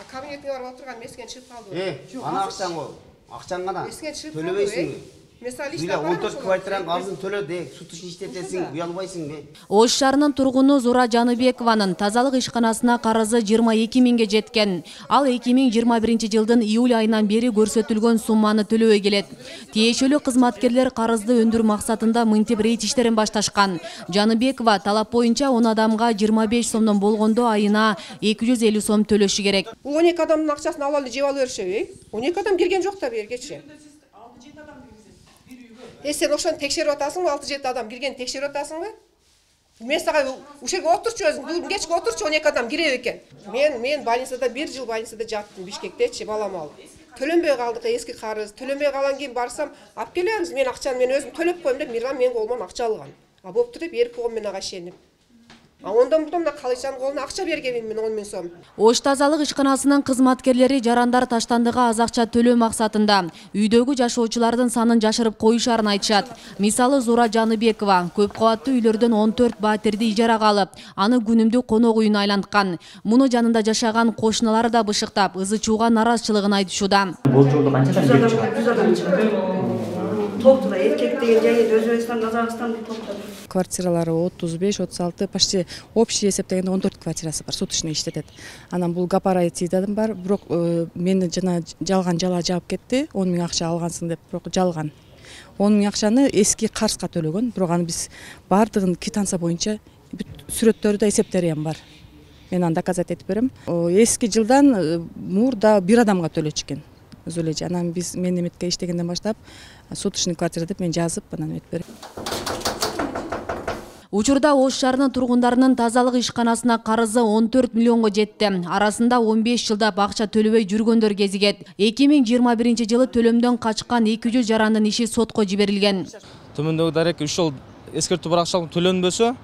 Кабинетке барып отырған мескен шығып қалды. Ана ақшаң ол. Ақшаң ғана. Төлебейсің. Bila 14 kvartiran qarızın төле де, сутушни иштетесиң, уялбайсың бе? Ош шаарынын тургуну Зура Жаныбекованын тазалык ишканасына карызы 22 миңге жеткен. Ал 2021 жылдын июль айынан бери көрсөтүлгөн сумманы төлөбөй келет. Тиешелүү кызматкерлер карызды өндүрүү максатында мынтип рейд иштерин башташкан. Жаныбекова талап боюнча 10 адамга 25 сомдон болгондо айына 250 сом төлөшү керек. Бул 12 адамдын акчасын алып жеп алып беришеби? 12 адам кирген жок да бергечи. Сен ошону текшерип атасыңбы? 6-7 адам кирген текшерип атасыңбы? Мен сага ушерге отурчу өзүм, бүгүн кечке отурчу 12 адам кире экен. Мен больницада 1 жыл больницада жаттым Бишкектечи, балам алып. Төлөнбөй калдык, эски карыз. Төлөнбөй калган кийин барсам, алып келебиз. Мен акчаны мен өзүм төлөп коем деп Мирзам менин колуман акча алган. А болуптур деп эркек кол менен ага ишенип. Ондан бутон мына калычанын колуна акча берген мен 10 000 сом. Ош тазалык ишканасынын кызматкерлери жарандар таштандыга аз акча төлөө максатында үйдөгү жашоочулардын санын жашырып коюшарын айтышат. Мисалы Зура Жаныбекова көп кабаттуу үйлөрдөн 14 батирди ижарага алып, аны күнүмдүк конок үйүнө айланткан. Муну жанында жашаган кошуналары да бышыктап, ызы чууга наразычылыгын айтышууда. Бул жолдо канча адам топтуда эркек деген жайы Өзбекстан, Казакстан топтуда. Квартиралары 35-36, почти общий эсептегенде 14 квартирасы бар, суточный иштетет. Анан бул гапарай тидадан бар, бирок мени жана жалган жала жаап кетти. 10 000 акча алгансың деп, бирок жалган. 10 000 акчаны эски карызга төлөгөн, бирок аны биз бардыгын квитанция боюнча сүрөттөрдө эсептери ham бар. Мен аны доказать этип берем. Эски жылдан мурда бир адамга төлөчү экен. Өзүлөчү. Анан биз мен эметке иштегенден баштап суточный квартира деп мен жазып, анан өтүп берем. Учурда Ош шаарынын тургундарынын тазалык ишканасына карызы 14 миллионго жетти. Арасында 15 жылдап акча төлөбөй жүргөндөр кезигет. 2021 жылы төлөмдөн качкан 200 жарандын иши сотко жиберилген. Төмөндөгү дарек 3 жыл эскертүү бар акчалык төлөнбөсө,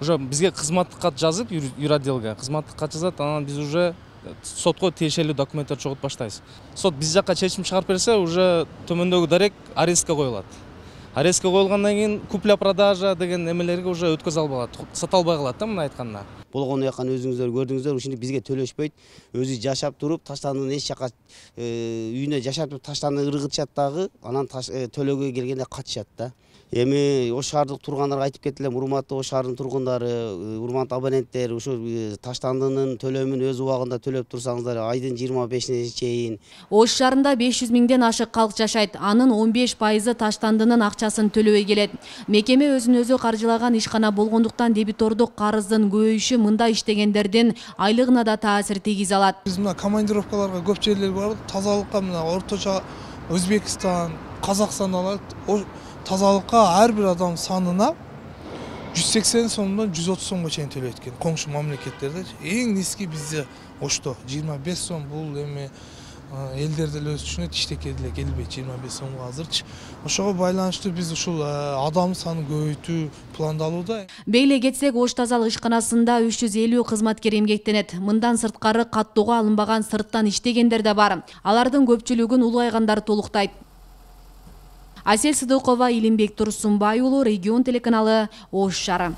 уже бизге кызматтык кат жазып, юротделге кызматтык кат жазат, анан биз уже сотко тиешелүү документтер чогултуп баштайбыз. Сот биз жакка чечим чыгарып берсе, уже төмөндөгү дарек арестке коюлат. Арестке коюлгандан кийин купля-продажа деген эмелерге уже өткөзө албалат, сата албай калат да мына айтканда. Болгону якан өзүңүздөр көрдүңүздөр, ушинтип бизге төлөшпөйт. Өзү жашап туруп, таштандын эч жака үйүнө жашап туруп таштанды ыргытышат дагы, анан төлөөгө келгенде катышат да. Эми Ош шаардык тургандарга айтып кетилем, урматтуу Ош шаарынын тургундары, урматтуу абоненттер, ушу таштандынын төлөмүн өз убагында төлөп турсаңыздар, айдын 25-ине чейин. Ош шаарында 500 миңден ашык калк жашайт. Анын 15% таштандынын акчасын төлөбөй келет. Мекеме өзүн өзү каржылаган ишкана болгондуктан дебитордук карыздын көбөйүшү мында иштегендердин айлыгына да таасир тийгизе алат. Биз мына командировкаларга көп жерлер бар, тазалыкка мына орточо Өзбекстан, Казакстан алат. Тазалыкка ар бир адам санына 180 сомдон 130 сомго чейин төлөйт экен. Коңшу мамлекеттерде эң низки бизде Ошто 25 сом, бул эми элдерде эле түшүнөт, иштекке деле келбейт 25 сомго азырчы. Ошого байланыштуу биз ушул адам санын көбөйтүү пландалууда. Бейле кетсек, Ош тазалык ишканасында 350 кызматкер эмгектенет. Мындан сырткары каттоого алынбаган сырттан иштегендер да бар. Алардын көпчүлүгүн улайгандар толуктайт. Асел Сыдыкова, Илимбек Турсунбай уулу, Регион телеканалы, Ош шаары.